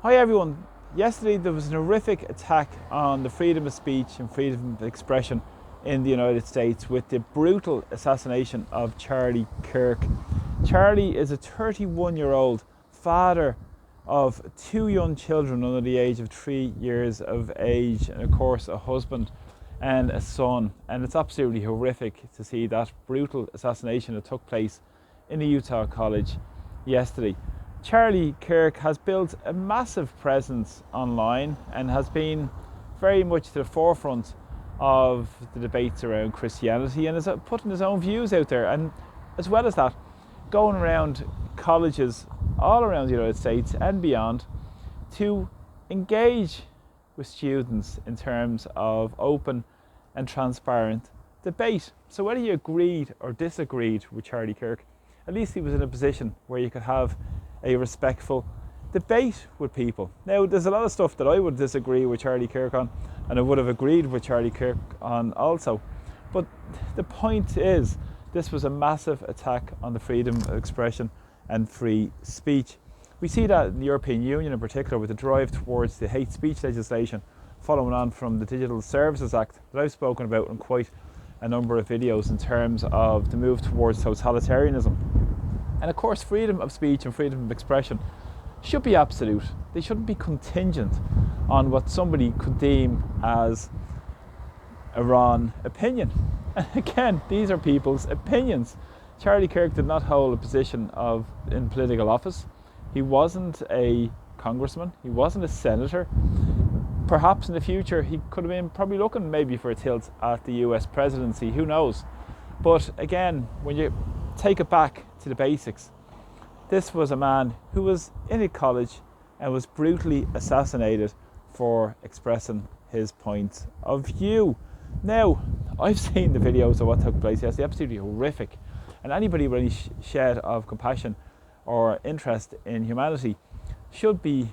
Hi everyone. Yesterday there was an horrific attack on the freedom of speech and freedom of expression in the United States with the brutal assassination of Charlie Kirk. Charlie is a 31-year-old father of two young children under the age of 3 years of age, and of course a husband and a son. And it's absolutely horrific to see that brutal assassination that took place in a Utah college yesterday. Charlie Kirk has built a massive presence online and has been very much to the forefront of the debates around Christianity, and is putting his own views out there. And as well as that, going around colleges all around the United States and beyond to engage with students in terms of open and transparent debate. So whether you agreed or disagreed with Charlie Kirk, at least he was in a position where you could have a respectful debate with people. Now, there's a lot of stuff that I would disagree with Charlie Kirk on, and I would have agreed with Charlie Kirk on also. But the point is, this was a massive attack on the freedom of expression and free speech. We see that in the European Union in particular, with the drive towards the hate speech legislation following on from the Digital Services Act that I've spoken about in quite a number of videos, in terms of the move towards totalitarianism. And of course, freedom of speech and freedom of expression should be absolute. They shouldn't be contingent on what somebody could deem as a wrong opinion. And again, these are people's opinions. Charlie Kirk did not hold a position in political office. He wasn't a congressman. He wasn't a senator. Perhaps in the future he could have been probably looking maybe for a tilt at the US presidency. Who knows? But again, when you take it back to the basics, this was a man who was in a college and was brutally assassinated for expressing his point of view. Now, I've seen the videos of what took place yesterday, absolutely horrific, and anybody with any shed of compassion or interest in humanity should be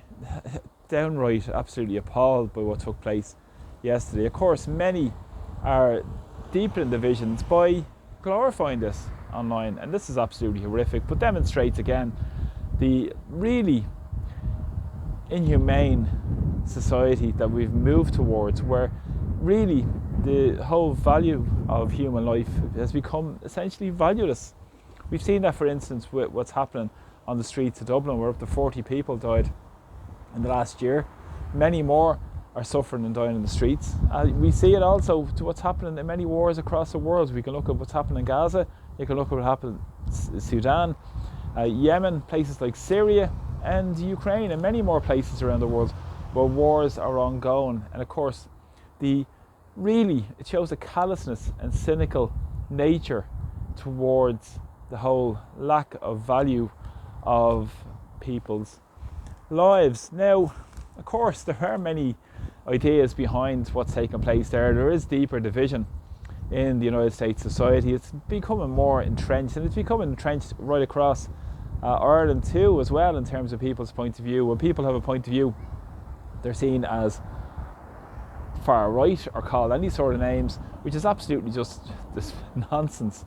downright absolutely appalled by what took place yesterday. Of course, many are deepening divisions by glorifying this online, and this is absolutely horrific, but demonstrates again the really inhumane society that we've moved towards, where really the whole value of human life has become essentially valueless. We've seen that, for instance, with what's happening on the streets of Dublin, where up to 40 people died in the last year. Many more are suffering and dying in the streets. We see it also to what's happening in many wars across the world. We can look at what's happening in Gaza, you can look at what happened in Sudan, Yemen, places like Syria and Ukraine, and many more places around the world where wars are ongoing. And of course, it shows a callousness and cynical nature towards the whole lack of value of people's lives. Now, of course, there are many ideas behind what's taking place there. There is deeper division in the United States society. It's becoming more entrenched, and it's becoming entrenched right across Ireland too, as well, in terms of people's point of view. When people have a point of view, they're seen as far right or called any sort of names, which is absolutely just this nonsense.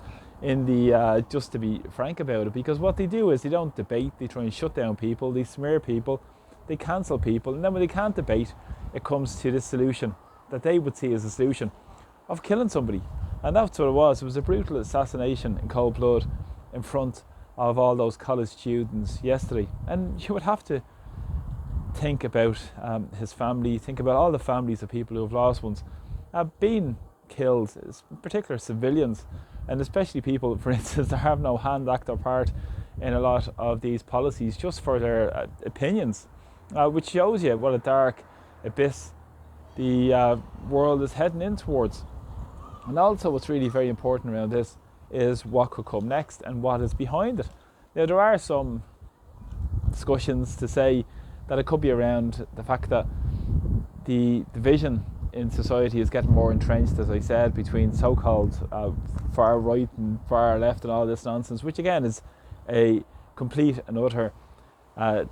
Just to be frank about it, because what they do is they don't debate. They try and shut down people, they smear people, they cancel people, and then when they can't debate, it comes to this solution that they would see as a solution of killing somebody. And that's what it was. It was a brutal assassination in cold blood in front of all those college students yesterday. And you would have to think about his family, think about all the families of people who have lost ones, being killed, in particular civilians, and especially people, for instance, that have no hand, act or part in a lot of these policies just for their opinions, which shows you what a dark abyss the world is heading in towards. And also what's really very important around this is what could come next and what is behind it. Now, there are some discussions to say that it could be around the fact that the division in society is getting more entrenched, as I said, between so-called far right and far left and all this nonsense, which again is a complete and utter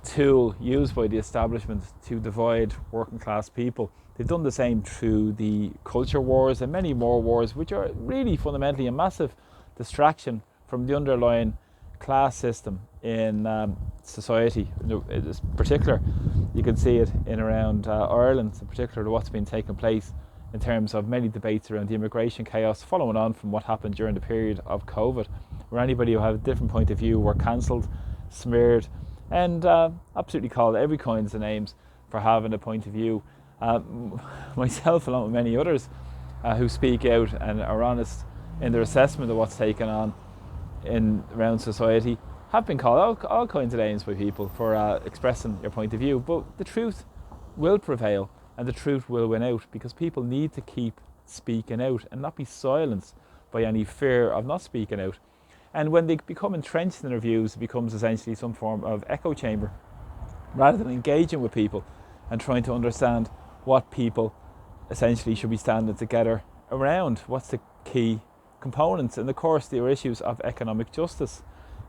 tool used by the establishment to divide working class people. They've done the same through the culture wars and many more wars, which are really fundamentally a massive distraction from the underlying class system in society. In particular, You can see it in around Ireland, in particular, what's been taking place in terms of many debates around the immigration chaos following on from what happened during the period of COVID, where anybody who had a different point of view were cancelled, smeared, and absolutely called every kinds of names for having a point of view. Myself, along with many others who speak out and are honest in their assessment of what's taken on around society, have been called all kinds of names by people for expressing your point of view. But the truth will prevail and the truth will win out, because people need to keep speaking out and not be silenced by any fear of not speaking out. And when they become entrenched in their views, it becomes essentially some form of echo chamber, rather than engaging with people and trying to understand what people essentially should be standing together around. What's the key components? And of course, there are issues of economic justice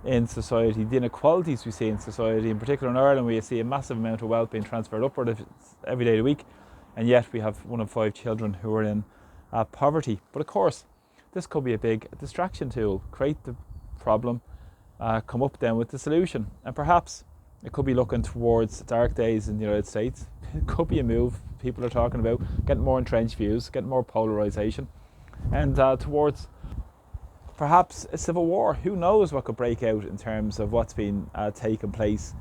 in society, the inequalities we see in society, in particular in Ireland, where you see a massive amount of wealth being transferred upward every day of the week, and yet we have 1 in 5 children who are in poverty. But of course, this could be a big distraction tool, create the problem, come up then with the solution. And perhaps it could be looking towards dark days in the United States. It could be a move people are talking about, getting more entrenched views, getting more polarisation, and towards perhaps a civil war. Who knows what could break out in terms of what's been taking place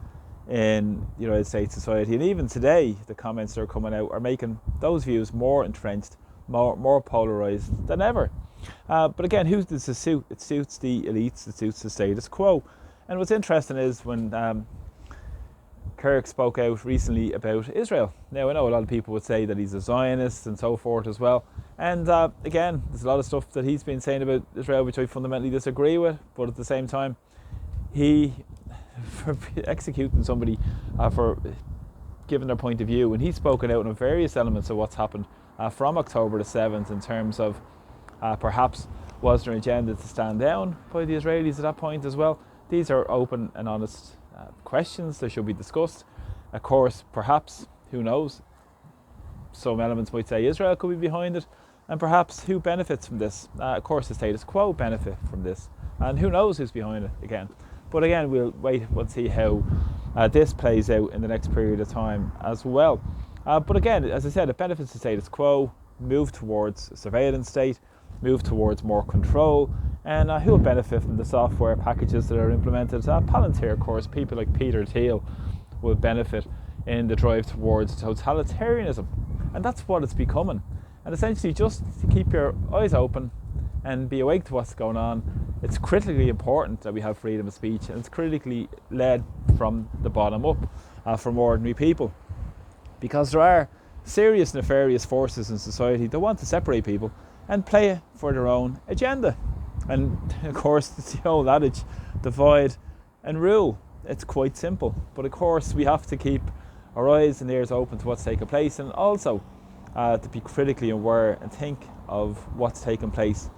in the United States society. And even today, the comments that are coming out are making those views more entrenched, more polarised than ever. But again, who does this suit? It suits the elites, it suits the status quo. And what's interesting is when Kirk spoke out recently about Israel. Now, I know a lot of people would say that he's a Zionist and so forth as well. And again, there's a lot of stuff that he's been saying about Israel which I fundamentally disagree with. But at the same time, for executing somebody for giving their point of view, and he's spoken out on various elements of what's happened from October the 7th in terms of perhaps was there an agenda to stand down by the Israelis at that point as well. These are open and honest questions that should be discussed. Of course, perhaps, who knows, some elements might say Israel could be behind it, and perhaps who benefits from this? Of course, the status quo benefit from this, and who knows who's behind it again. But again, we'll wait and see how this plays out in the next period of time as well. But again, as I said, it benefits the status quo, move towards a surveillance state, move towards more control, and who will benefit from the software packages that are implemented? Palantir, of course, people like Peter Thiel will benefit in the drive towards totalitarianism, and that's what it's becoming. And essentially, just to keep your eyes open and be awake to what's going on, it's critically important that we have freedom of speech, and it's critically led from the bottom up from ordinary people, because there are serious nefarious forces in society that want to separate people and play for their own agenda. And of course, it's the old adage, divide and rule. It's quite simple, but of course we have to keep our eyes and ears open to what's taking place, and also to be critically aware and think of what's taking place